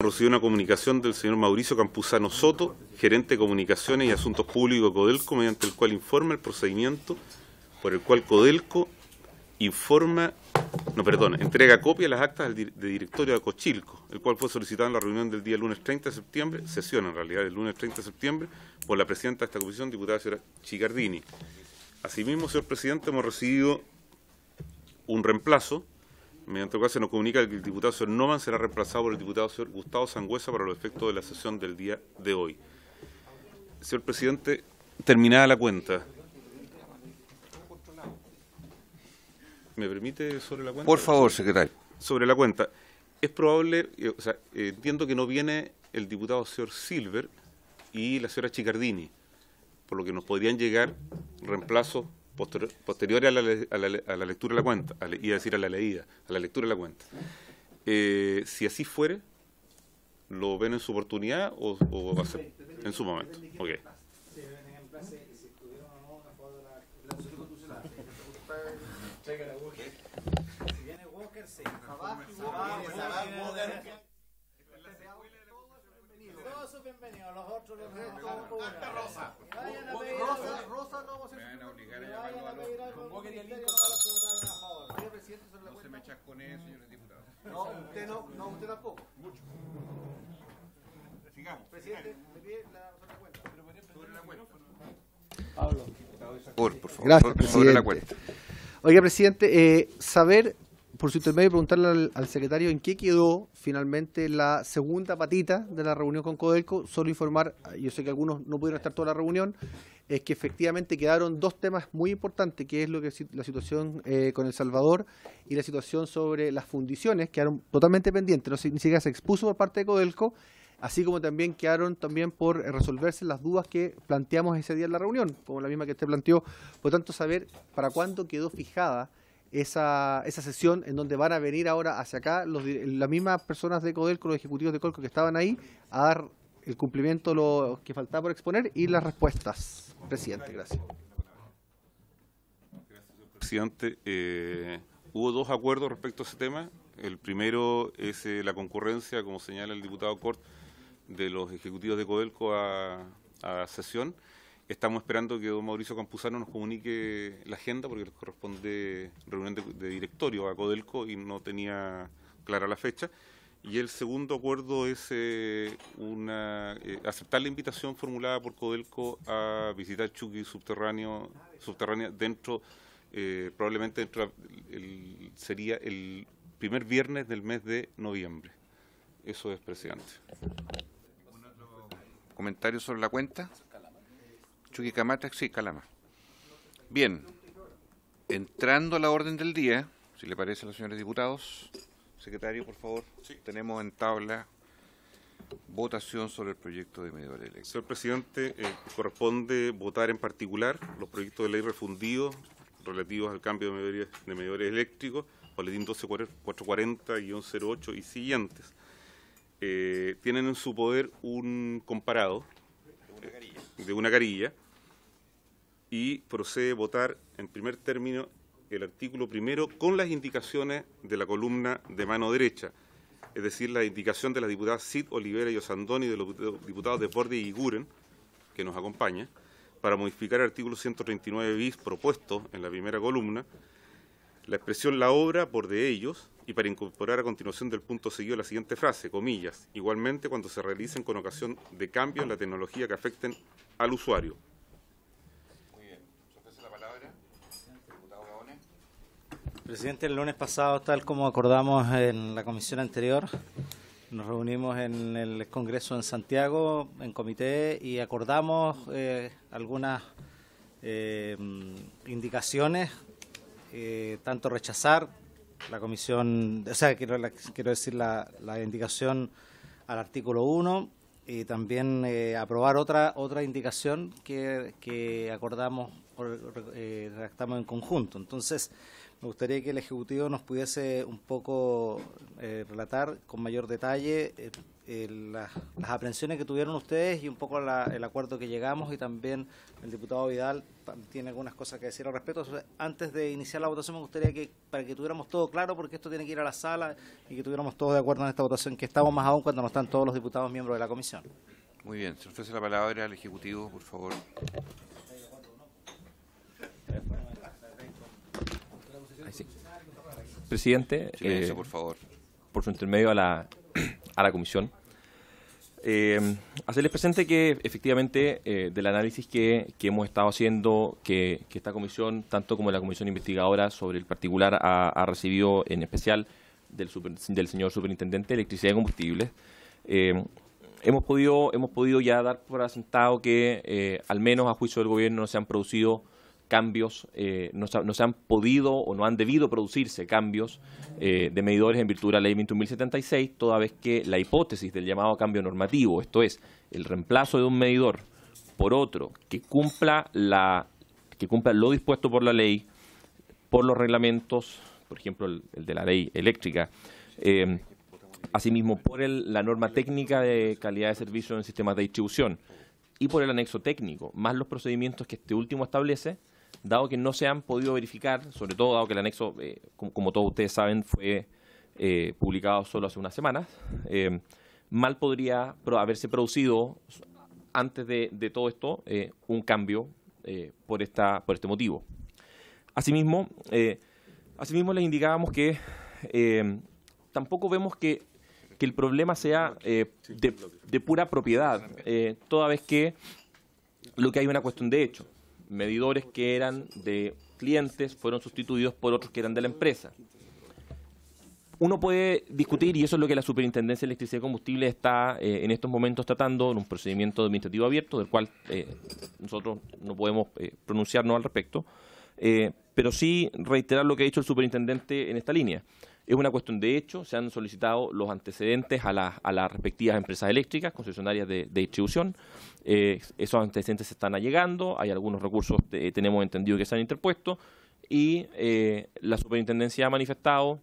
Recibió una comunicación del señor Mauricio Campuzano Soto, gerente de Comunicaciones y Asuntos Públicos de Codelco, mediante el cual informa el procedimiento por el cual Codelco entrega copia de las actas de directorio de Cochilco, el cual fue solicitado en la reunión del día lunes 30 de septiembre, sesión en realidad del lunes 30 de septiembre, por la presidenta de esta comisión, diputada señora Chicardini. Asimismo, señor presidente, hemos recibido un reemplazo, mediante el cual se nos comunica que el diputado señor Noman será reemplazado por el diputado señor Gustavo Sangüesa para los efectos de la sesión del día de hoy. Señor presidente, terminada la cuenta. ¿Me permite sobre la cuenta? Por favor, secretario. Sobre la cuenta. Es probable, entiendo que no viene el diputado señor Silver y la señora Chicardini, por lo que nos podrían llegar reemplazos posteriores a la lectura de la cuenta, iba a decir a la leída, a la lectura de la cuenta. Si así fuere, ¿lo ven en su oportunidad o va a ser en su momento? Okay. Todos son bienvenidos, los otros los Rosa. Rosa no vamos a Me van a obligar a llamarlo convoque el link. Señor presidente, sobre la No se me chasconeen, señores diputados. No, usted tampoco. Mucho. Sigamos. Presidente, le pide sobre la cuenta. Sobre la cuenta. Pablo. Por favor. Gracias, Sobre presidente. la cuenta. Oiga, presidente, saber, por su intermedio, preguntarle al secretario en qué quedó finalmente la segunda patita de la reunión con Codelco. Solo informar, yo sé que algunos no pudieron estar toda la reunión, es que efectivamente quedaron dos temas muy importantes, que es lo que la situación con El Salvador y la situación sobre las fundiciones, quedaron totalmente pendientes, ni siquiera se expuso por parte de Codelco, así como también quedaron por resolverse las dudas que planteamos ese día en la reunión, como la misma que usted planteó. Por tanto, saber para cuándo quedó fijada esa sesión en donde van a venir ahora hacia acá las mismas personas de Codelco, los ejecutivos de Codelco que estaban ahí, a dar el cumplimiento lo que faltaba por exponer y las respuestas. Presidente, gracias. Gracias, señor presidente. Hubo dos acuerdos respecto a ese tema. El primero es la concurrencia, como señala el diputado Cort, de los ejecutivos de Codelco a sesión. Estamos esperando que don Mauricio Campuzano nos comunique la agenda, porque les corresponde reunión de directorio a Codelco y no tenía clara la fecha. Y el segundo acuerdo es aceptar la invitación formulada por Codelco a visitar Chuqui subterránea dentro, probablemente sería el primer viernes del mes de noviembre. Eso es, presidente. ¿Comentarios sobre la cuenta? Chuquicamata, sí, Calama. Bien, entrando a la orden del día, si le parece a los señores diputados, secretario, por favor, sí. Tenemos en tabla votación sobre el proyecto de medidores eléctricos. Señor presidente, corresponde votar en particular los proyectos de ley refundidos relativos al cambio de medidores eléctricos, boletín 12.440-08 y siguientes. Tienen en su poder un comparado de una carilla y procede a votar en primer término el artículo primero con las indicaciones de la columna de mano derecha, es decir, la indicación de la diputada Cid Olivera y Osandoni y de los diputados Desbordes y Guren, que nos acompaña, para modificar el artículo 139 bis propuesto en la primera columna, la expresión la obra por de ellos, y para incorporar a continuación del punto seguido la siguiente frase, comillas, igualmente cuando se realicen con ocasión de cambios en la tecnología que afecten al usuario. Muy bien. ¿Se ofrece la palabra? Diputado Gaone. Presidente, el lunes pasado, tal como acordamos en la comisión anterior, nos reunimos en el Congreso en Santiago, en comité, y acordamos algunas indicaciones, tanto rechazar la comisión, o sea, quiero decir la indicación al artículo 1 y también aprobar otra indicación que acordamos, redactamos en conjunto. Entonces, Me gustaría que el Ejecutivo nos pudiese un poco relatar con mayor detalle las aprehensiones que tuvieron ustedes y un poco el acuerdo que llegamos, y también el diputado Vidal tiene algunas cosas que decir al respecto. Entonces, antes de iniciar la votación, me gustaría que, para que tuviéramos todo claro, porque esto tiene que ir a la sala y que tuviéramos todos de acuerdo en esta votación, que estamos más aún cuando no están todos los diputados miembros de la comisión. Muy bien, se ofrece la palabra al Ejecutivo, por favor. Sí. Presidente, Silencio, por favor. por su intermedio a la comisión. Hacerles presente que efectivamente del análisis que hemos estado haciendo, que esta comisión, tanto como la comisión investigadora sobre el particular, ha recibido en especial del señor superintendente de electricidad y combustibles, hemos podido ya dar por asentado que al menos a juicio del gobierno no se han producido cambios, no se han podido o no han debido producirse cambios de medidores en virtud de la ley 21.076, toda vez que la hipótesis del llamado cambio normativo, esto es, el reemplazo de un medidor por otro que cumpla lo dispuesto por la ley, por los reglamentos, por ejemplo el de la ley eléctrica, asimismo por la norma técnica de calidad de servicio en sistemas de distribución y por el anexo técnico, más los procedimientos que este último establece, dado que no se han podido verificar, sobre todo dado que el anexo, como todos ustedes saben, fue publicado solo hace unas semanas, mal podría haberse producido antes de todo esto un cambio por este motivo. Asimismo, les indicábamos que tampoco vemos que el problema sea de pura propiedad, toda vez que lo que hay es una cuestión de hecho. Medidores que eran de clientes fueron sustituidos por otros que eran de la empresa. Uno puede discutir, y eso es lo que la Superintendencia de Electricidad y Combustible está en estos momentos tratando en un procedimiento administrativo abierto, del cual nosotros no podemos pronunciarnos al respecto, pero sí reiterar lo que ha dicho el superintendente en esta línea. Es una cuestión de hecho, se han solicitado los antecedentes a las respectivas empresas eléctricas, concesionarias de distribución. Esos antecedentes se están allegando, hay algunos recursos, tenemos entendido, que se han interpuesto, y la superintendencia ha manifestado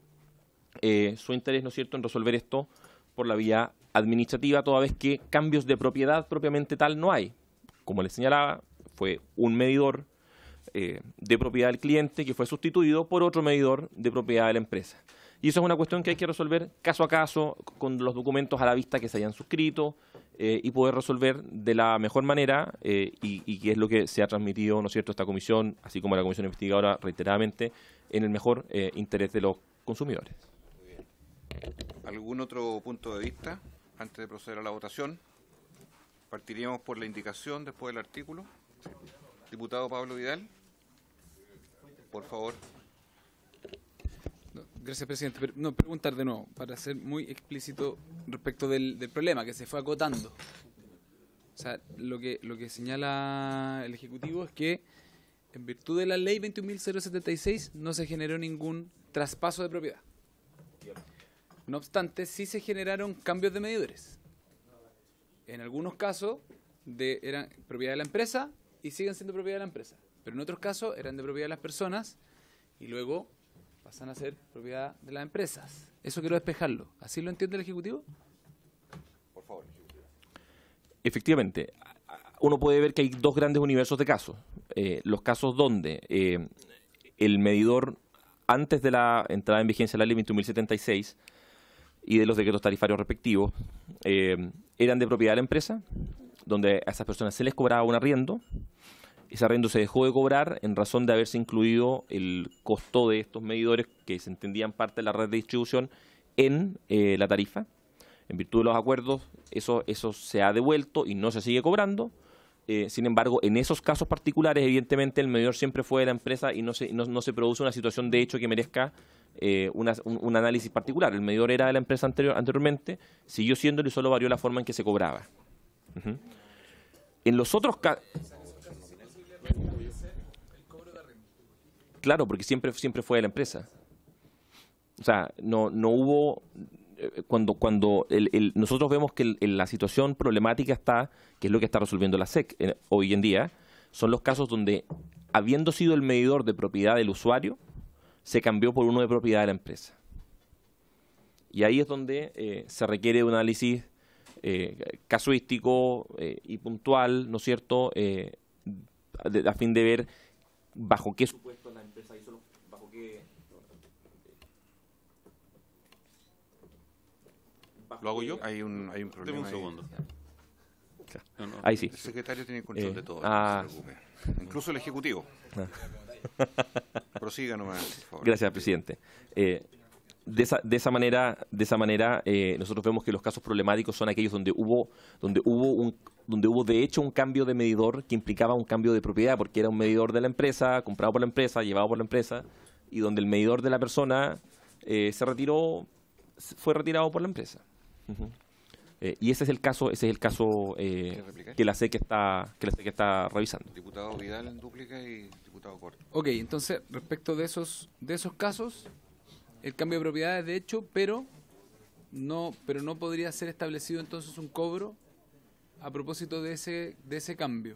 su interés, ¿no es cierto?, en resolver esto por la vía administrativa, toda vez que cambios de propiedad propiamente tal no hay. Como les señalaba, fue un medidor de propiedad del cliente que fue sustituido por otro medidor de propiedad de la empresa. Y eso es una cuestión que hay que resolver caso a caso, con los documentos a la vista que se hayan suscrito, y poder resolver de la mejor manera, y que es lo que se ha transmitido, ¿no es cierto?, esta comisión, así como la comisión investigadora reiteradamente, en el mejor interés de los consumidores. ¿Algún otro punto de vista antes de proceder a la votación? Partiríamos por la indicación después del artículo. Diputado Pablo Vidal, por favor. No, gracias, presidente. Preguntar de nuevo, para ser muy explícito respecto del problema que se fue acotando. O sea, lo que señala el Ejecutivo es que, en virtud de la ley 21.076, no se generó ningún traspaso de propiedad. No obstante, sí se generaron cambios de medidores. En algunos casos eran propiedad de la empresa y siguen siendo propiedad de la empresa. Pero en otros casos eran de propiedad de las personas y luego pasan a ser propiedad de las empresas. Eso quiero despejarlo. ¿Así lo entiende el Ejecutivo? Por favor. Efectivamente, uno puede ver que hay dos grandes universos de casos. Los casos donde el medidor, antes de la entrada en vigencia de la ley 21.076 y de los decretos tarifarios respectivos, eran de propiedad de la empresa, donde a esas personas se les cobraba un arriendo. Ese arriendo se dejó de cobrar en razón de haberse incluido el costo de estos medidores, que se entendían parte de la red de distribución, en la tarifa. En virtud de los acuerdos, eso se ha devuelto y no se sigue cobrando. Sin embargo, en esos casos particulares, evidentemente, el medidor siempre fue de la empresa y no se produce una situación de hecho que merezca un análisis particular. El medidor era de la empresa anteriormente, siguió siéndolo y solo varió la forma en que se cobraba. En los otros casos... Claro, porque siempre fue de la empresa. O sea, no hubo... Cuando nosotros vemos que la situación problemática está, que es lo que está resolviendo la SEC hoy en día, son los casos donde, habiendo sido el medidor de propiedad del usuario, se cambió por uno de propiedad de la empresa. Y ahí es donde se requiere un análisis casuístico y puntual, ¿no es cierto?, a fin de ver bajo qué supuesto la empresa hizo, bajo qué... ¿Lo hago yo? Hay un Deme problema. un ahí. segundo. No, no. Ahí sí. El secretario tiene control de todo. ah. No se preocupe. Incluso el ejecutivo. Prosiga nomás, por favor. Gracias, presidente. De esa manera, nosotros vemos que los casos problemáticos son aquellos donde hubo de hecho un cambio de medidor que implicaba un cambio de propiedad, porque era un medidor de la empresa, comprado por la empresa, llevado por la empresa, y donde el medidor de la persona fue retirado por la empresa. Ujú. Y ese es el caso que la SEC está revisando. Diputado Vidal en dúplica y diputado Corte. Ok, entonces, respecto de esos casos, el cambio de propiedad es de hecho, pero no podría ser establecido entonces un cobro a propósito de ese cambio.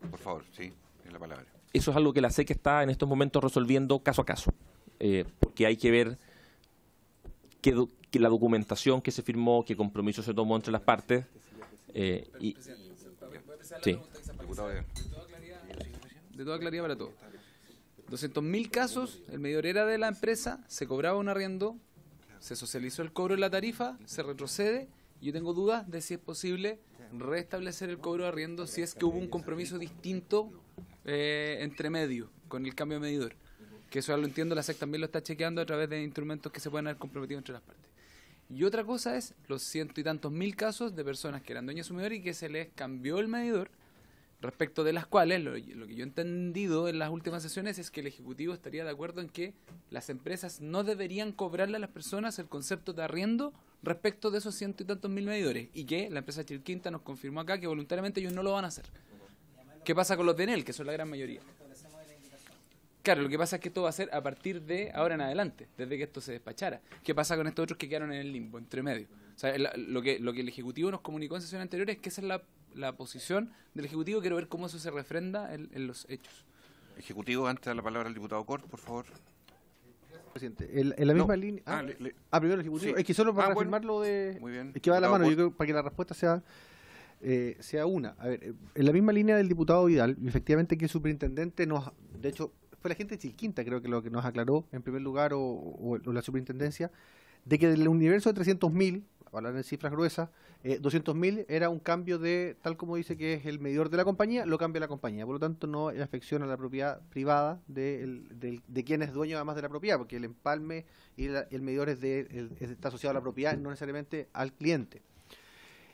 Por favor, sí, es la palabra. Eso es algo que la SEC está en estos momentos resolviendo caso a caso, porque hay que ver que la documentación que se firmó, qué compromiso se tomó entre las partes. Sí. Diputado Vidal. De toda claridad para todos. 200.000 casos, el medidor era de la empresa, se cobraba un arriendo, se socializó el cobro de la tarifa, se retrocede, y yo tengo dudas de si es posible restablecer el cobro de arriendo si es que hubo un compromiso distinto entre medio con el cambio de medidor. Que eso ya lo entiendo, la SEC también lo está chequeando a través de instrumentos que se pueden haber comprometido entre las partes. Y otra cosa es los 100 y tantos mil casos de personas que eran dueñas de su medidor y que se les cambió el medidor, respecto de las cuales lo que yo he entendido en las últimas sesiones es que el Ejecutivo estaría de acuerdo en que las empresas no deberían cobrarle a las personas el concepto de arriendo respecto de esos 100 y tantos mil medidores, y que la empresa Chilquinta nos confirmó acá que voluntariamente ellos no lo van a hacer. ¿Qué pasa con los de Enel, que son la gran mayoría? Claro, lo que pasa es que esto va a ser a partir de ahora en adelante, desde que esto se despachara. ¿Qué pasa con estos otros que quedaron en el limbo, entre medio? O sea, lo que el Ejecutivo nos comunicó en sesión anterior es que esa es la posición del Ejecutivo. Quiero ver cómo eso se refrenda en los hechos. Ejecutivo, antes de la palabra al diputado Cort, por favor. Presidente, en la misma línea. Primero el Ejecutivo. Sí. Es que solo para Bueno. reafirmar lo de. Muy bien. Es que va de la Diputado mano, yo Cort. creo, para que la respuesta sea una. A ver, en la misma línea del diputado Vidal, efectivamente que el superintendente de hecho, fue la gente de Chilquinta, creo que lo que nos aclaró en primer lugar, o la superintendencia, de que del universo de 300.000, hablar en cifras gruesas, 200.000 era un cambio de, tal como dice que es el medidor de la compañía, lo cambia la compañía. Por lo tanto, no afecciona a la propiedad privada de quien es dueño además de la propiedad, porque el empalme y el medidor está asociado a la propiedad, no necesariamente al cliente.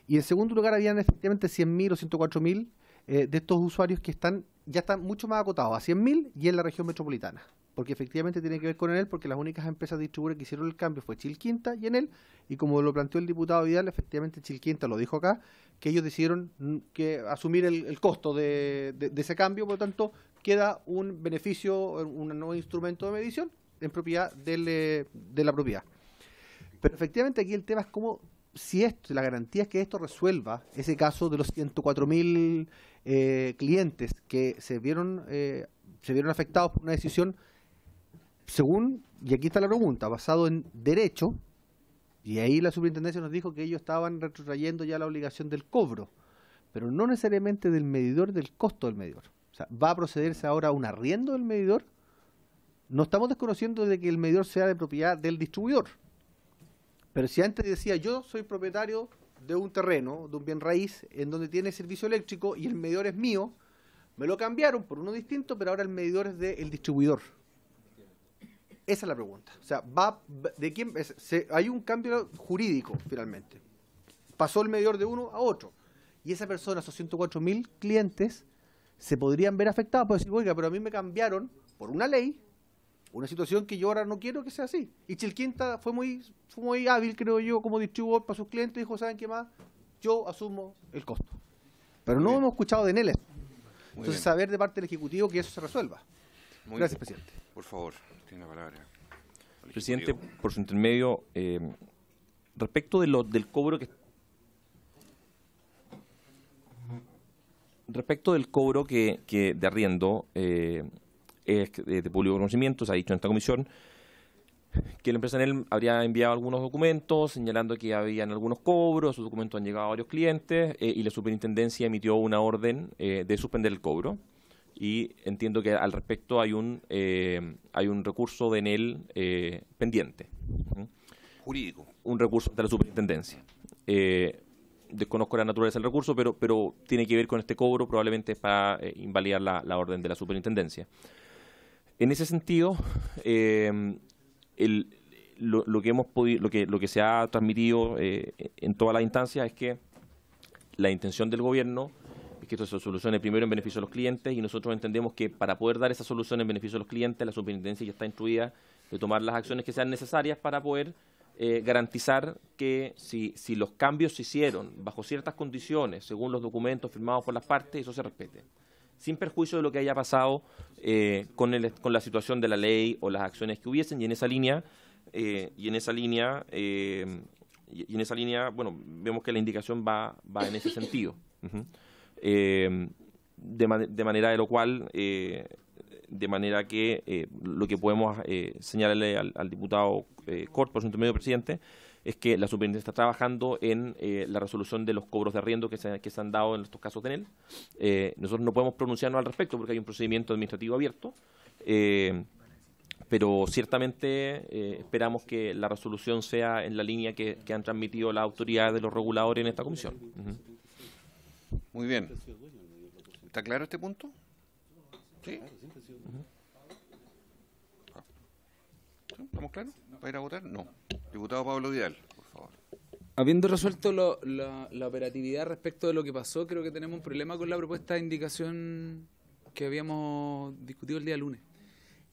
Y en segundo lugar, habían efectivamente 100.000 o 104.000 de estos usuarios que ya están mucho más acotados, a 100.000 y en la región metropolitana. Porque efectivamente tiene que ver con Enel, porque las únicas empresas distribuidoras que hicieron el cambio fue Chilquinta y Enel, y como lo planteó el diputado Vidal, efectivamente Chilquinta lo dijo acá, que ellos decidieron asumir el costo de ese cambio, por lo tanto queda un beneficio, un nuevo instrumento de medición en propiedad de la propiedad. Pero efectivamente aquí el tema es cómo, la garantía es que esto resuelva ese caso de los 104.000 clientes que se vieron afectados por una decisión según, y aquí está la pregunta, basado en derecho, y ahí la superintendencia nos dijo que ellos estaban retrotrayendo ya la obligación del cobro, pero no necesariamente del medidor, del costo del medidor. O sea, ¿va a procederse ahora a un arriendo del medidor? No estamos desconociendo de que el medidor sea de propiedad del distribuidor. Pero si antes decía, yo soy propietario de un terreno, de un bien raíz, en donde tiene servicio eléctrico y el medidor es mío, me lo cambiaron por uno distinto, pero ahora el medidor es del distribuidor. Esa es la pregunta. O sea, ¿de quién? Hay un cambio jurídico, finalmente. Pasó el medidor de uno a otro. Y esa persona, esos 104.000 clientes, se podrían ver afectados. Puede decir, oiga, pero a mí me cambiaron por una ley, una situación que yo ahora no quiero que sea así. Y Chilquinta fue muy hábil, creo yo, como distribuidor para sus clientes. Dijo, ¿saben qué más? Yo asumo el costo. Pero no hemos escuchado de Enel. Entonces, saber de parte del Ejecutivo que eso se resuelva. Gracias, presidente. Por favor, tiene la palabra. Presidente, por su intermedio, respecto del cobro de arriendo, es de público conocimiento, se ha dicho en esta comisión, que la empresa Enel habría enviado algunos documentos señalando que habían algunos cobros, esos documentos han llegado a varios clientes y la superintendencia emitió una orden de suspender el cobro. Y entiendo que al respecto hay un recurso de Enel pendiente. Jurídico. Un recurso ante la superintendencia. Desconozco la naturaleza del recurso, pero tiene que ver con este cobro, probablemente para invalidar la orden de la superintendencia. En ese sentido, lo que se ha transmitido en todas las instancias es que la intención del gobierno es que esto se solucione primero en beneficio de los clientes, y nosotros entendemos que para poder dar esa solución en beneficio de los clientes, la superintendencia ya está instruida de tomar las acciones que sean necesarias para poder garantizar que si los cambios se hicieron bajo ciertas condiciones, según los documentos firmados por las partes, eso se respete, sin perjuicio de lo que haya pasado con la situación de la ley o las acciones que hubiesen, y en esa línea, bueno, vemos que la indicación va en ese sentido. De manera que lo que podemos señalarle al diputado Cort, por su intermedio presidente, es que la superintendencia está trabajando en la resolución de los cobros de arriendo que se han dado en estos casos de Enel. Nosotros no podemos pronunciarnos al respecto porque hay un procedimiento administrativo abierto, pero ciertamente esperamos que la resolución sea en la línea que han transmitido las autoridades de los reguladores en esta comisión. Muy bien. ¿Está claro este punto? ¿Sí? ¿Estamos claros? ¿Va a ir a votar? No. Diputado Pablo Vidal, por favor. Habiendo resuelto la operatividad respecto de lo que pasó, creo que tenemos un problema con la propuesta de indicación que habíamos discutido el día lunes.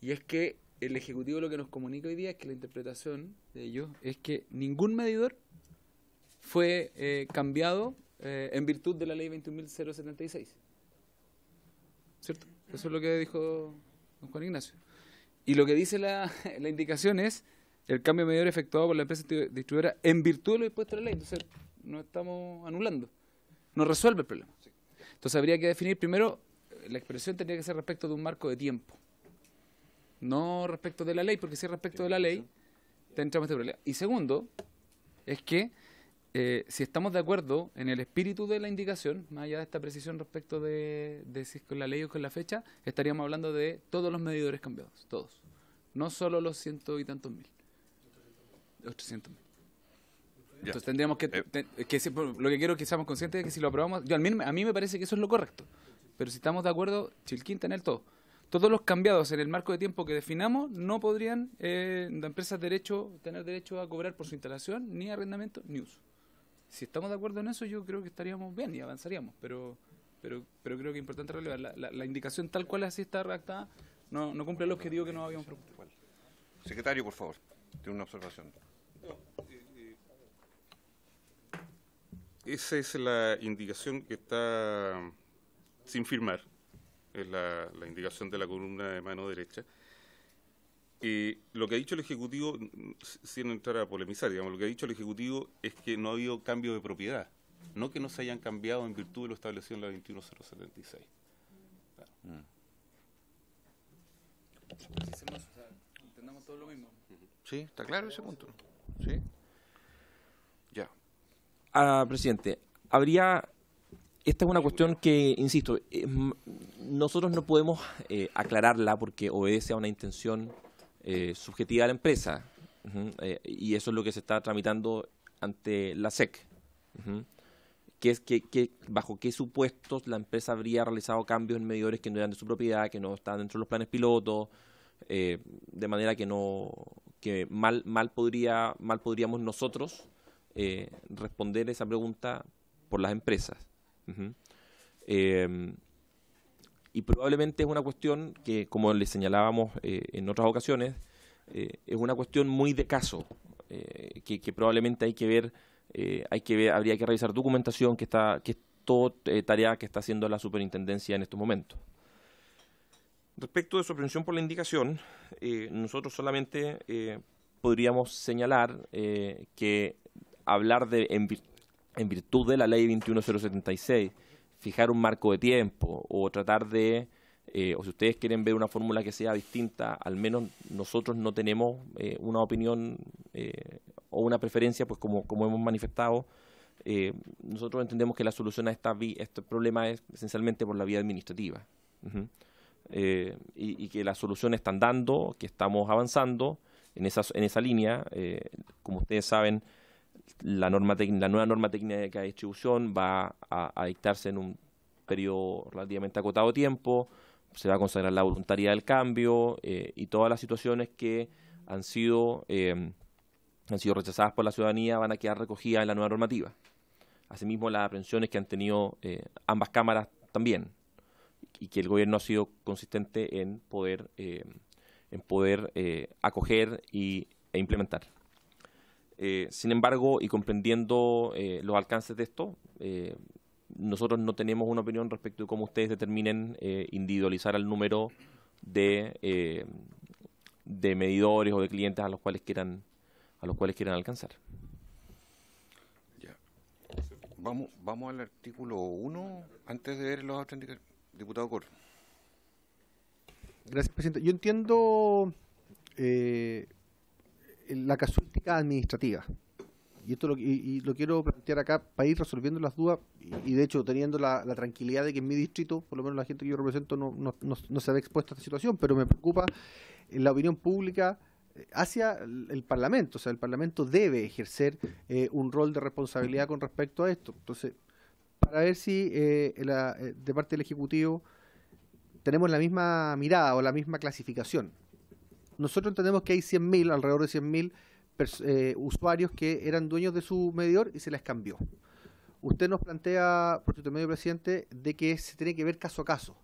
Y es que el Ejecutivo lo que nos comunica hoy día es que la interpretación de ellos es que ningún medidor fue cambiado en virtud de la ley 21.076. ¿Cierto? Eso es lo que dijo don Juan Ignacio. Y lo que dice la indicación es el cambio de medidor efectuado por la empresa distribuidora en virtud de lo dispuesto de la ley. Entonces, no estamos anulando. No resuelve el problema. Entonces, habría que definir primero, la expresión tendría que ser respecto de un marco de tiempo. No respecto de la ley, porque si es respecto de la ley, tendremos este problema. Y segundo, es que si estamos de acuerdo en el espíritu de la indicación, más allá de esta precisión respecto de si es con la ley o con la fecha, estaríamos hablando de todos los medidores cambiados, todos. No solo los 100 y tantos mil. Los 300.000. Entonces tendríamos que lo que quiero que seamos conscientes es que si lo aprobamos, a mí me parece que eso es lo correcto. Pero si estamos de acuerdo, Chilquín, tener todo. Todos los cambiados en el marco de tiempo que definamos no podrían la empresa tener derecho a cobrar por su instalación, ni arrendamiento, ni uso. Si estamos de acuerdo en eso, yo creo que estaríamos bien y avanzaríamos, pero creo que es importante relevar. La indicación tal cual así está redactada no cumple el objetivo que nos habíamos propuesto. Secretario, por favor, tiene una observación. Esa es la indicación que está sin firmar, es la indicación de la columna de mano derecha. Lo que ha dicho el Ejecutivo, sin entrar a polemizar, digamos, lo que ha dicho el Ejecutivo es que no ha habido cambio de propiedad, no que no se hayan cambiado en virtud de lo establecido en la 21.076. Claro. Entendamos todo lo mismo. ¿Sí? ¿Está claro ese punto? ¿Sí? Ya. Presidente, esta es una cuestión que, insisto, nosotros no podemos aclararla porque obedece a una intención subjetiva de la empresa, y eso es lo que se está tramitando ante la SEC, que es que bajo qué supuestos la empresa habría realizado cambios en medidores que no eran de su propiedad, que no estaban dentro de los planes pilotos, de manera que mal podríamos nosotros responder esa pregunta por las empresas. Y probablemente es una cuestión que, como les señalábamos en otras ocasiones, es una cuestión muy de caso, que probablemente habría que revisar documentación que es toda tarea que está haciendo la superintendencia en estos momentos. Respecto de su aprehensión por la indicación, nosotros solamente podríamos señalar que hablar de en virtud de la ley 21.076, fijar un marco de tiempo o tratar de o si ustedes quieren ver una fórmula que sea distinta, al menos nosotros no tenemos una opinión o una preferencia, pues como hemos manifestado. Nosotros entendemos que la solución a este problema es esencialmente por la vía administrativa. Y que las soluciones están dando, que estamos avanzando en esa línea. Como ustedes saben, la nueva norma técnica de distribución va a dictarse en un periodo relativamente acotado de tiempo. Se va a consagrar la voluntariedad del cambio y todas las situaciones que han sido rechazadas por la ciudadanía van a quedar recogidas en la nueva normativa. Asimismo, las aprehensiones que han tenido ambas cámaras también, y que el gobierno ha sido consistente en poder acoger e implementar. Sin embargo, y comprendiendo los alcances de esto, nosotros no tenemos una opinión respecto de cómo ustedes determinen individualizar el número de medidores o de clientes a los cuales quieran alcanzar. Ya. Vamos al artículo 1 antes de ver los otros indicadores. Diputado Cor. Gracias, presidente. Yo entiendo la casuística administrativa. Y esto lo quiero plantear acá para ir resolviendo las dudas y de hecho teniendo la tranquilidad de que en mi distrito, por lo menos la gente que yo represento, no se ve expuesta a esta situación, pero me preocupa la opinión pública hacia el Parlamento. O sea, el Parlamento debe ejercer un rol de responsabilidad con respecto a esto. Entonces, para ver si de parte del Ejecutivo tenemos la misma mirada o la misma clasificación. Nosotros entendemos que hay 100.000, alrededor de 100.000 usuarios que eran dueños de su medidor y se les cambió. Usted nos plantea, por su intermedio, presidente, de que se tiene que ver caso a caso.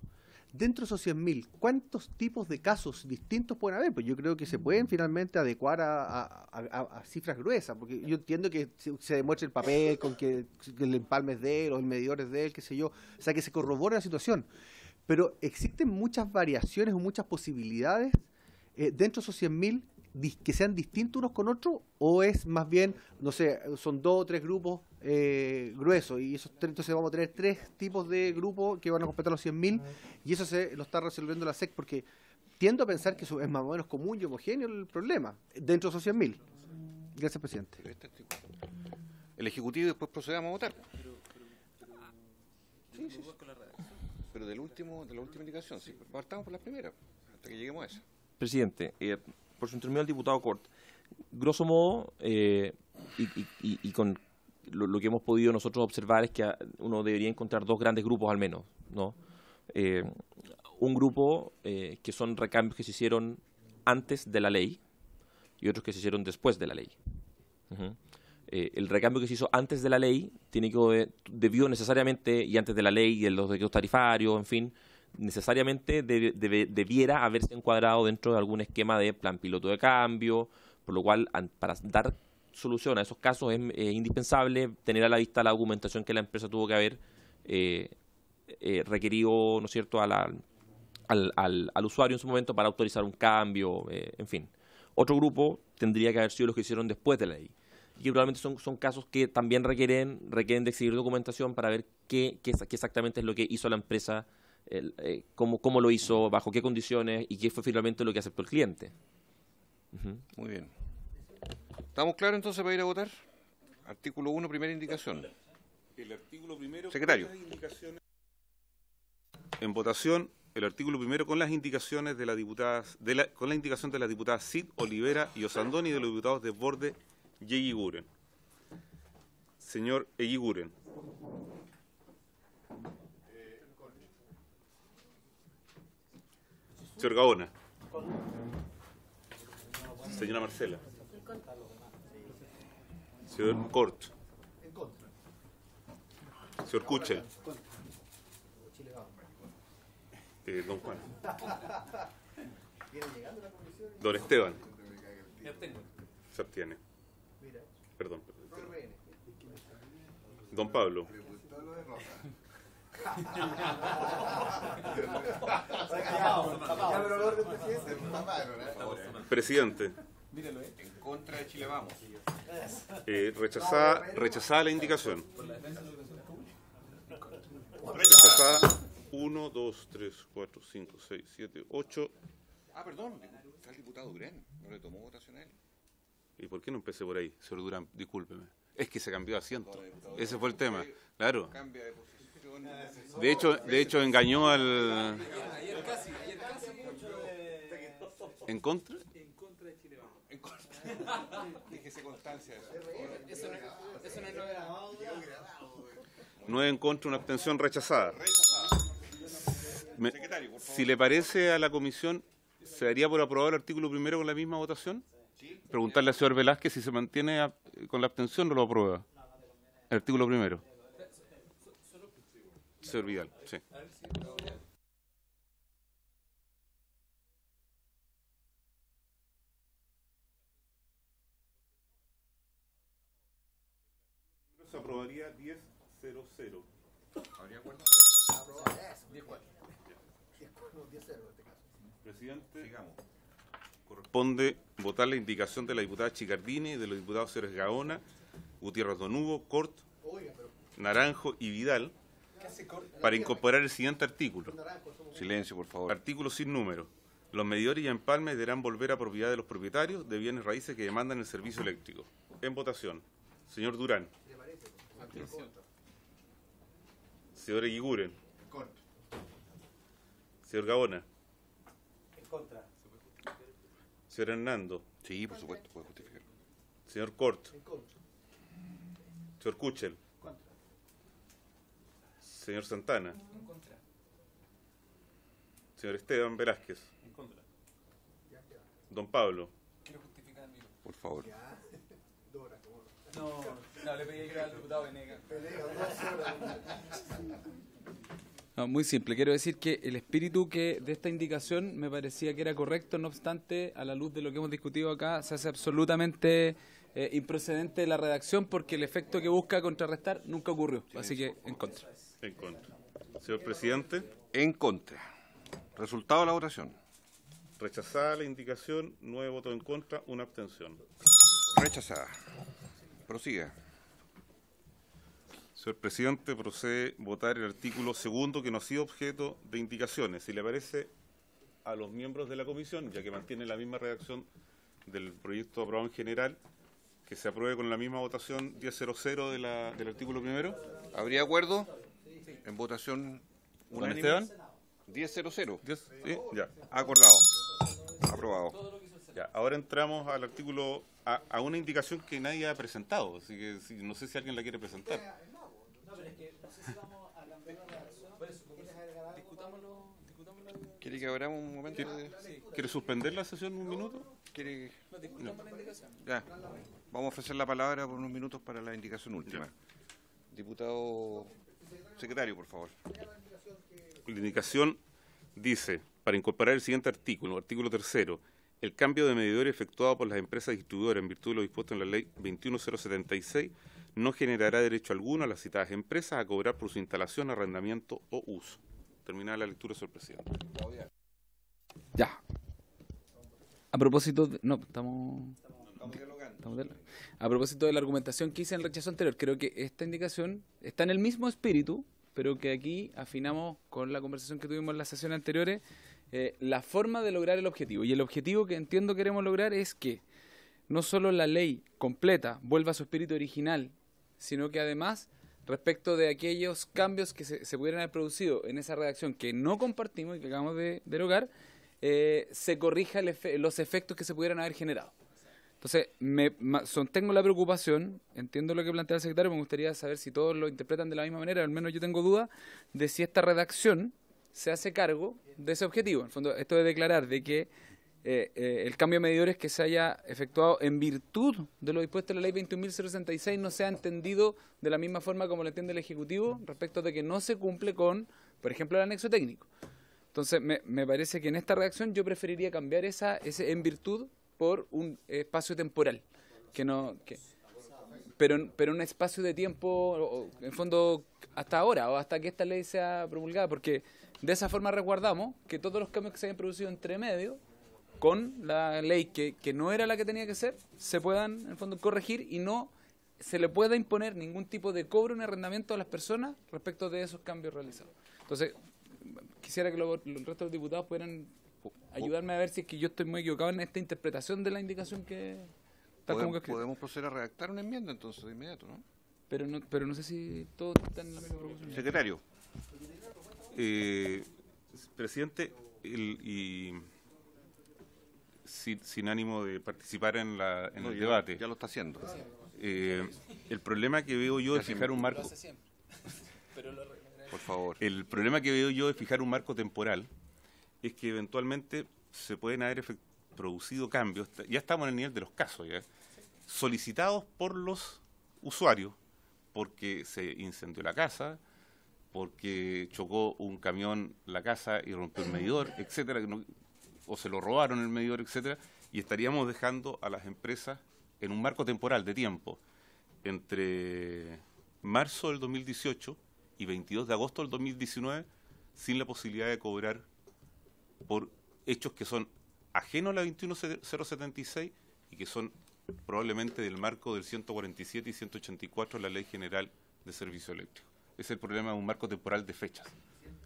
Dentro de esos 100.000, ¿cuántos tipos de casos distintos pueden haber? Pues yo creo que se pueden finalmente adecuar a cifras gruesas, porque yo entiendo que se demuestre el papel con que el empalme es de él o el medidor es de él, qué sé yo, o sea, que se corrobore la situación. Pero existen muchas variaciones o muchas posibilidades dentro de esos 100.000 que sean distintos unos con otros, o es más bien, no sé, son 2 o 3 grupos gruesos, y esos entonces vamos a tener 3 tipos de grupos que van a completar los 100.000, y eso se lo está resolviendo la SEC, porque tiendo a pensar que eso es más o menos común y homogéneo el problema dentro de esos 100.000. Gracias, presidente. El Ejecutivo y después procedamos a votar. Sí. Pero de la última indicación, sí. Partamos por las primeras, hasta que lleguemos a esa. Presidente, por su intermedio al diputado Cort, grosso modo, y con lo que hemos podido nosotros observar es que uno debería encontrar 2 grandes grupos al menos, ¿no? Un grupo que son recambios que se hicieron antes de la ley y otros que se hicieron después de la ley. El recambio que se hizo antes de la ley debió necesariamente, y antes de la ley y en los decretos tarifarios, en fin, necesariamente debiera haberse encuadrado dentro de algún esquema de plan piloto de cambio, por lo cual para dar solución a esos casos es indispensable tener a la vista la documentación que la empresa tuvo que haber requerido, ¿no es cierto?, al usuario en su momento para autorizar un cambio, en fin. Otro grupo tendría que haber sido los que hicieron después de la ley. Y que probablemente son casos que también requieren de exhibir documentación para ver qué exactamente es lo que hizo la empresa, cómo lo hizo, bajo qué condiciones y qué fue finalmente lo que aceptó el cliente. Muy bien. ¿Estamos claros entonces para ir a votar? Artículo 1, primera indicación. El artículo primero. Secretario. En votación, el artículo primero con las indicaciones de la diputada, con la indicación de las diputadas Cid, Olivera y Osandón y de los diputados Desbordes y Eguiguren. Señor Eguiguren. Señor Gaona. Señora Marcela. Señor Cort. Señor Kuchel. Don Juan. Don Esteban. Se abstiene. Perdón. Don Pablo. Presidente. En contra de Chile Vamos. Rechazada la indicación. 1, 2, 3, 4, 5, 6, 7, 8. Ah, perdón, está el diputado Durán, no le tomó votación a él. ¿Y por qué no empecé por ahí, señor Durán? Discúlpeme. Es que se cambió de asiento. Ese fue el tema. Claro. Cambia de posición. De hecho engañó al... ¿En contra? En contra. Déjese constancia de eso. Eso no es novedad. 9 en contra, una abstención rechazada. Secretario, por favor. Si le parece a la comisión, ¿se daría por aprobado el artículo primero con la misma votación? Preguntarle al señor Velázquez si se mantiene con la abstención o lo aprueba. El artículo primero. Señor Vidal, sí. Se aprobaría 10-0-0. ¿Habría acuerdo? Presidente, Sigamos. corresponde votar la indicación de la diputada Chicardini y de los diputados señores Gaona, Gutiérrez Donuvo, Cort, Naranjo y Vidal para incorporar el siguiente artículo. Silencio, por favor. Artículo sin número. Los medidores y empalmes deberán volver a propiedad de los propietarios de bienes raíces que demandan el servicio eléctrico. En votación. Señor Durán. Señor Eguiguren. Señor Gaona. Señor Hernando. Sí, por supuesto, puede justificarlo. Señor Cort. Señor Kuchel. Señor Santana. Señor Esteban Velázquez. Don Pablo. Por favor. No, le pedí que era al diputado Venegas. No, muy simple. Quiero decir que el espíritu de esta indicación me parecía que era correcto, no obstante, a la luz de lo que hemos discutido acá, se hace absolutamente improcedente la redacción porque el efecto que busca contrarrestar nunca ocurrió. Así que en contra. En contra. Señor presidente. En contra. Resultado de la votación. Rechazada la indicación, 9 votos en contra, una abstención. Rechazada. Prosiga. Señor presidente, procede votar el artículo segundo que no ha sido objeto de indicaciones. Si le parece a los miembros de la comisión, ya que mantiene la misma redacción del proyecto aprobado en general, que se apruebe con la misma votación 10-0-0 del artículo primero. ¿Habría acuerdo? En votación ¿Don unánime. Esteban? 10-0-0. Sí, ya. Acordado. Aprobado. Ya, ahora entramos al artículo, a una indicación que nadie ha presentado, así que no sé si alguien la quiere presentar. No, pero es que no sé si vamos a cambiar la redacción. ¿Quieres agregar algo? Discutámoslo. ¿Quiere que abramos un momento de...? ¿Quiere suspender la sesión un minuto? ¿Quiere...? Discutamos la indicación. Ya. Vamos a ofrecer la palabra por unos minutos para la indicación última. Diputado secretario, por favor. La indicación dice, para incorporar el siguiente artículo, artículo tercero, el cambio de medidor efectuado por las empresas distribuidoras en virtud de lo dispuesto en la ley 21076 no generará derecho alguno a las citadas empresas a cobrar por su instalación, arrendamiento o uso. Terminada la lectura, señor presidente. Ya. A propósito de... No, estamos a propósito de la argumentación que hice en el rechazo anterior, creo que esta indicación está en el mismo espíritu, pero que aquí afinamos con la conversación que tuvimos en las sesiones anteriores, la forma de lograr el objetivo. Y el objetivo que entiendo queremos lograr es que no solo la ley completa vuelva a su espíritu original, sino que además, respecto de aquellos cambios que se pudieran haber producido en esa redacción que no compartimos y que acabamos de derogar, se corrija los efectos que se pudieran haber generado. Entonces, sostengo la preocupación, entiendo lo que plantea el secretario, me gustaría saber si todos lo interpretan de la misma manera, al menos yo tengo duda de si esta redacción se hace cargo de ese objetivo. En el fondo, esto de declarar de que el cambio de medidores que se haya efectuado en virtud de lo dispuesto en la ley 21.066 no sea entendido de la misma forma como lo entiende el Ejecutivo respecto de que no se cumple con, por ejemplo, el anexo técnico. Entonces, me parece que en esta redacción yo preferiría cambiar ese en virtud por un espacio temporal, pero un espacio de tiempo, en fondo, hasta ahora o hasta que esta ley sea promulgada, porque de esa forma resguardamos que todos los cambios que se hayan producido entre medio con la ley que no era la que tenía que ser, se puedan, en el fondo, corregir y no se le pueda imponer ningún tipo de cobro ni arrendamiento a las personas respecto de esos cambios realizados. Entonces, quisiera que el resto de los diputados pudieran ayudarme a ver si es que yo estoy muy equivocado en esta interpretación de la indicación que tal como que escribe. Podemos proceder a redactar una enmienda entonces de inmediato, ¿no? Pero no sé si todos están en la misma proposición. Secretario. Presidente, sin ánimo de participar en el debate. Ya lo está haciendo. El problema que veo yo es fijar un marco. Por favor. El problema que veo yo de fijar un marco temporal es que eventualmente se pueden haber producido cambios, ya estamos en el nivel de los casos, ya, solicitados por los usuarios, porque se incendió la casa, porque chocó un camión la casa y rompió el medidor, etcétera, o se lo robaron el medidor, etcétera, y estaríamos dejando a las empresas en un marco temporal de tiempo entre marzo del 2018 y 22 de agosto del 2019 sin la posibilidad de cobrar por hechos que son ajenos a la 21076 y que son probablemente del marco del 147 y 184 de la Ley General de Servicio Eléctrico. Ese es el problema de un marco temporal de fechas.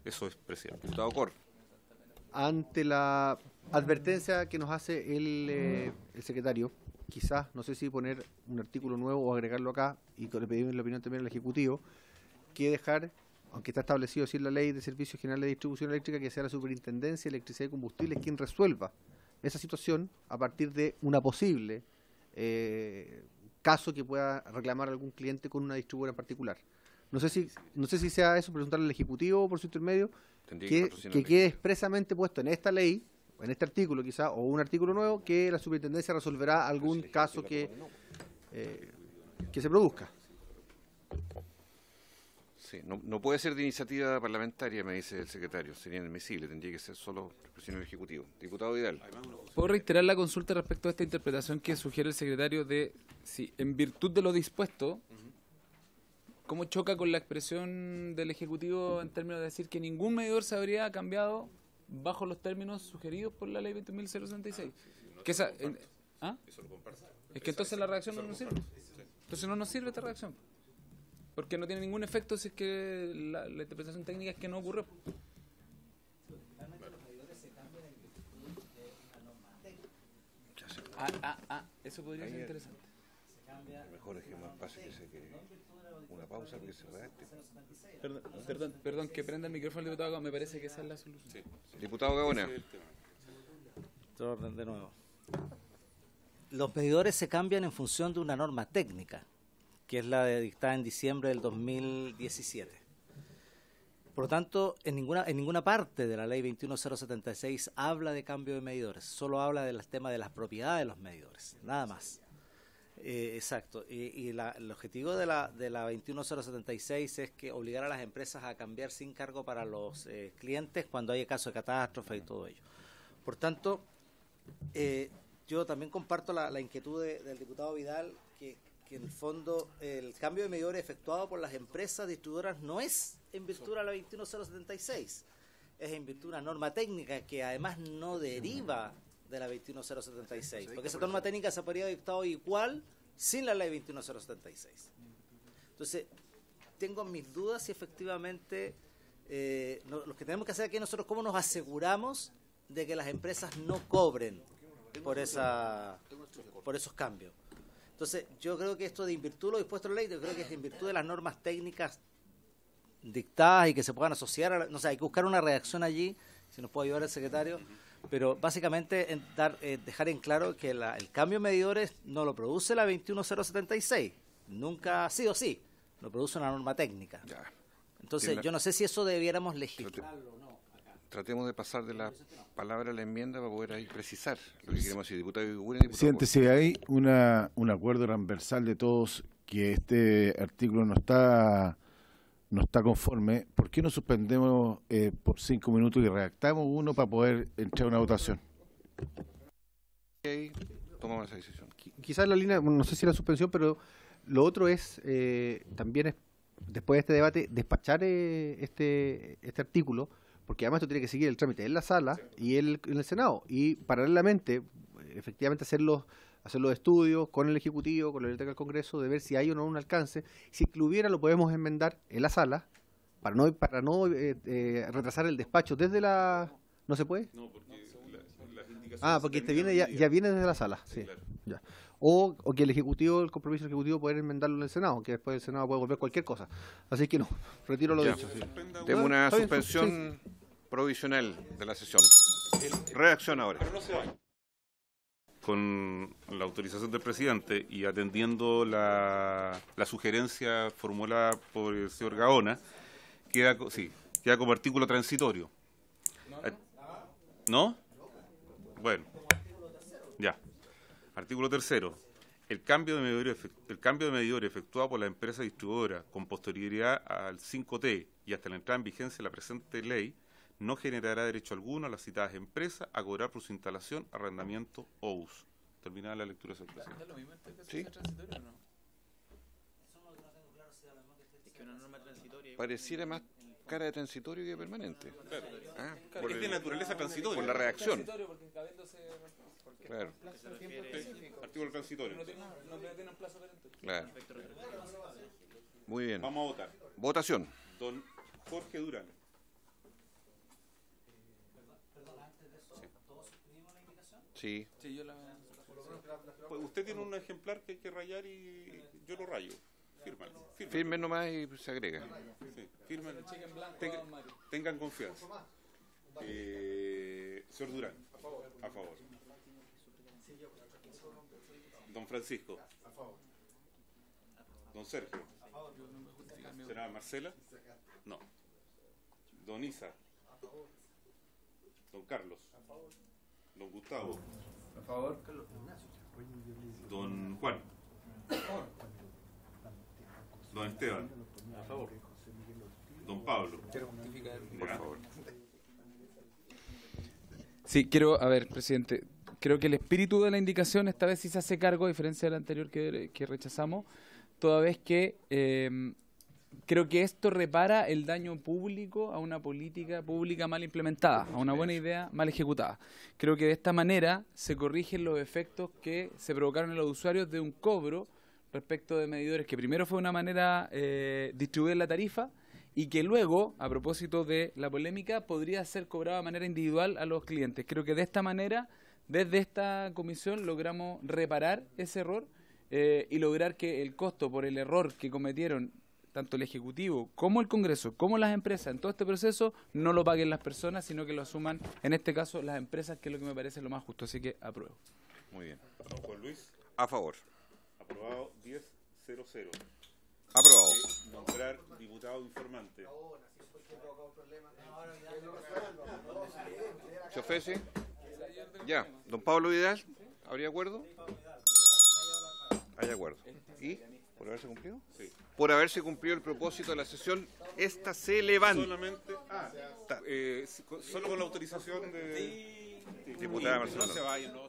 Eso es, presidente. Diputado Cor. Ante la advertencia que nos hace el secretario, quizás, no sé si poner un artículo nuevo o agregarlo acá, y le pedimos la opinión también al Ejecutivo, que dejar, aunque está establecido así en la Ley de Servicios Generales de Distribución Eléctrica, que sea la Superintendencia de Electricidad y Combustibles quien resuelva esa situación a partir de una posible caso que pueda reclamar algún cliente con una distribuidora en particular. No sé si sea eso, preguntarle al Ejecutivo por su intermedio, que quede expresamente puesto en esta ley, en este artículo quizá, o un artículo nuevo, que la Superintendencia resolverá algún caso que se produzca. Sí, no puede ser de iniciativa parlamentaria, me dice el secretario, sería inadmisible, tendría que ser solo expresión del Ejecutivo. Diputado Vidal. ¿Puedo reiterar la consulta respecto a esta interpretación que sugiere el secretario de si en virtud de lo dispuesto, cómo choca con la expresión del Ejecutivo en términos de decir que ningún medidor se habría cambiado bajo los términos sugeridos por la Ley 20.066? Que esa, ¿ah? Es que entonces la reacción no nos sirve. Entonces no nos sirve esta reacción. Porque no tiene ningún efecto si es que la interpretación técnica es que no ocurrió. Eso podría ser interesante. Mejor es que más fácil que se quede una pausa que se redacte. Perdón, que prenda el micrófono al diputado, me parece que esa es la solución. Sí. Diputado Gaona. Orden de nuevo. Los medidores se cambian en función de una norma técnica, que es la dictada en diciembre del 2017. Por lo tanto, en ninguna parte de la Ley 21076 habla de cambio de medidores, solo habla del tema de las propiedades de los medidores, nada más. Exacto, y el objetivo de la 21076 es que obligar a las empresas a cambiar sin cargo para los clientes cuando haya caso de catástrofe y todo ello. Por tanto, yo también comparto la inquietud del diputado Vidal, que en el fondo el cambio de medidores efectuado por las empresas distribuidoras no es en virtud de la 21076, es en virtud de una norma técnica que además no deriva de la 21076, porque esa norma técnica se podría haber dictado igual sin la ley 21076. Entonces, tengo mis dudas si efectivamente lo que tenemos que hacer aquí es nosotros cómo nos aseguramos de que las empresas no cobren por esos cambios. Entonces, yo creo que esto de en virtud de lo dispuesto en la ley, yo creo que es en virtud de las normas técnicas dictadas y que se puedan asociar, no sé, hay que buscar una redacción allí, si nos puede ayudar el secretario, pero básicamente dejar en claro que el cambio de medidores no lo produce la 21076, nunca ha sido así, lo produce una norma técnica. Entonces, yo no sé si eso debiéramos legislarlo o no. Tratemos de pasar de la palabra a la enmienda para poder ahí precisar lo que queremos decir. Diputado Iguren, Presidente, si hay un acuerdo transversal de todos que este artículo no está conforme, ¿por qué no suspendemos por 5 minutos y redactamos uno para poder entrar a una votación? Tomamos esa decisión. Quizás la línea, no sé si la suspensión, pero lo otro es, también es, después de este debate, despachar este artículo, porque además esto tiene que seguir el trámite en la sala y en el Senado, y paralelamente, efectivamente, hacer los estudios con el Ejecutivo, con la Biblioteca del Congreso, de ver si hay o no un alcance. Si lo hubiera, lo podemos enmendar en la sala para no retrasar el despacho desde la... ¿No se puede? No, porque las indicaciones... Ah, porque este viene ya viene desde la sala, sí. Claro. Ya. O que el compromiso ejecutivo poder enmendarlo en el Senado, que después el Senado puede volver cualquier cosa. Así que no, retiro lo Ya. dicho. Sí. Tengo una Está bien, suspensión provisional de la sesión. Reacción ahora. Con la autorización del presidente y atendiendo la sugerencia formulada por el señor Gaona, queda como artículo transitorio. ¿No? Bueno, ya. Artículo 3º. El cambio de medidor efectuado por la empresa distribuidora con posterioridad al 5T y hasta la entrada en vigencia de la presente ley no generará derecho alguno a las citadas empresas a cobrar por su instalación, arrendamiento o uso. Terminada la lectura, señor presidente. ¿Sí? Pareciera más cara de transitorio que de permanente. Ah, Es de naturaleza transitoria. por la reacción. Claro, Artículo transitorio. claro. Muy bien. Vamos a votar. Votación. Don Jorge Durán. Sí. Pues usted tiene un ejemplar que hay que rayar y yo lo rayo. Fírmalo. Firmen nomás y se agrega. Sí, firmen. Tengan confianza. Señor Durán. A favor. Don Francisco. A favor. Don Sergio. ¿Será Marcela? No. Don Isa. Don Carlos. Don Gustavo. A favor. Don Juan. Don Esteban. A favor. Don Pablo. Por favor. Sí, quiero, a ver, presidente, creo que el espíritu de la indicación esta vez sí se hace cargo, a diferencia de la anterior que rechazamos, toda vez que creo que esto repara el daño público a una política pública mal implementada, a una buena idea mal ejecutada. Creo que de esta manera se corrigen los efectos que se provocaron en los usuarios de un cobro respecto de medidores que primero fue una manera distribuir la tarifa y que luego, a propósito de la polémica, podría ser cobrado de manera individual a los clientes. Creo que de esta manera, desde esta comisión, logramos reparar ese error y lograr que el costo por el error que cometieron tanto el Ejecutivo como el Congreso, como las empresas en todo este proceso, no lo paguen las personas, sino que lo asuman, en este caso, las empresas, que es lo que me parece lo más justo. Así que apruebo. Muy bien. Don Juan Luis. A favor. Aprobado 10-0-0. Aprobado. Nombrar diputado informante. ¿Se ofrece? Ya. Don Pablo Vidal, ¿habría acuerdo? Hay acuerdo. ¿Y? ¿Por haberse cumplido? Sí. Por haberse cumplido el propósito de la sesión, esta se levanta. Solamente. Solo con la autorización de. Diputada Marcela. No se vayan, no.